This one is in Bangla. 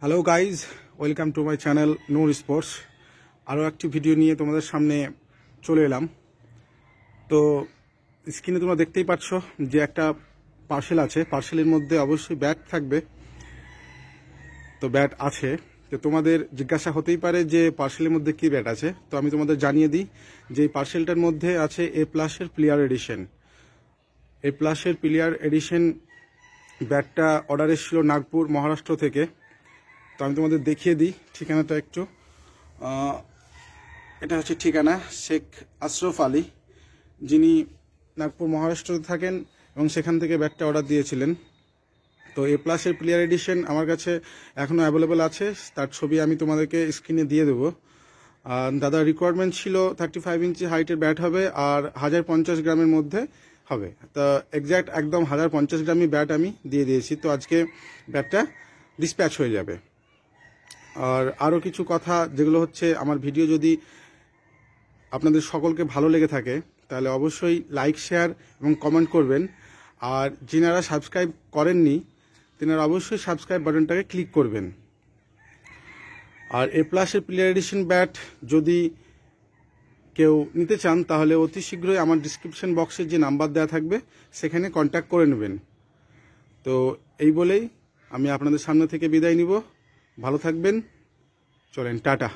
Hello guys, welcome to my channel Noor sports. আরও একটি ভিডিও নিয়ে তোমাদের সামনে চলে এলাম। তো স্ক্রিনে তোমরা দেখতেই পাচ্ছ যে একটা পার্সেল আছে, পার্সেলের মধ্যে অবশ্যই ব্যাট থাকবে। তো ব্যাট আছে, তো তোমাদের জিজ্ঞাসা হতেই পারে যে পার্সেলের মধ্যে কী ব্যাট আছে। তো আমি তোমাদের জানিয়ে দিই যে এই পার্সেলটার মধ্যে আছে A+-এর প্লেয়ার এডিশন। A+-এর প্লেয়ার এডিশন ব্যাটটা অর্ডার এসেছিল নাগপুর, মহারাষ্ট্র থেকে। তো আমি তোমাদের দেখিয়ে দিই ঠিকানাটা একটু। এটা হচ্ছে ঠিকানা শেখ আশরফ আলী, যিনি নাগপুর মহারাষ্ট্রতে থাকেন এবং সেখান থেকে ব্যাটটা অর্ডার দিয়েছিলেন। তো A+-এর প্লেয়ার এডিশন আমার কাছে এখনও অ্যাভেলেবেল আছে, তার ছবি আমি তোমাদেরকে স্ক্রিনে দিয়ে দেবো। দাদা রিকোয়ারমেন্ট ছিল 35 ইঞ্চি হাইটের ব্যাট হবে আর 1050 গ্রামের মধ্যে হবে। তো এক্স্যাক্ট একদম 1050 গ্রামই ব্যাট আমি দিয়ে দিয়েছি। তো আজকে ব্যাটটা ডিসপ্যাচ হয়ে যাবে। আর আরও কিছু কথা যেগুলো হচ্ছে, আমার ভিডিও যদি আপনাদের সকলকে ভালো লেগে থাকে তাহলে অবশ্যই লাইক, শেয়ার এবং কমেন্ট করবেন। আর যিনারা সাবস্ক্রাইব করেননি তিনারা অবশ্যই সাবস্ক্রাইব বাটনটাকে ক্লিক করবেন। আর A+-এর প্লেয়ার এডিশন ব্যাট যদি কেউ নিতে চান তাহলে অতি শীঘ্রই আমার ডিসক্রিপশন বক্সে যে নাম্বার দেওয়া থাকবে সেখানে কন্ট্যাক্ট করে নেবেন। তো এই বলেই আমি আপনাদের সামনে থেকে বিদায় নিব। ভালো থাকবেন, চলেন টাটা।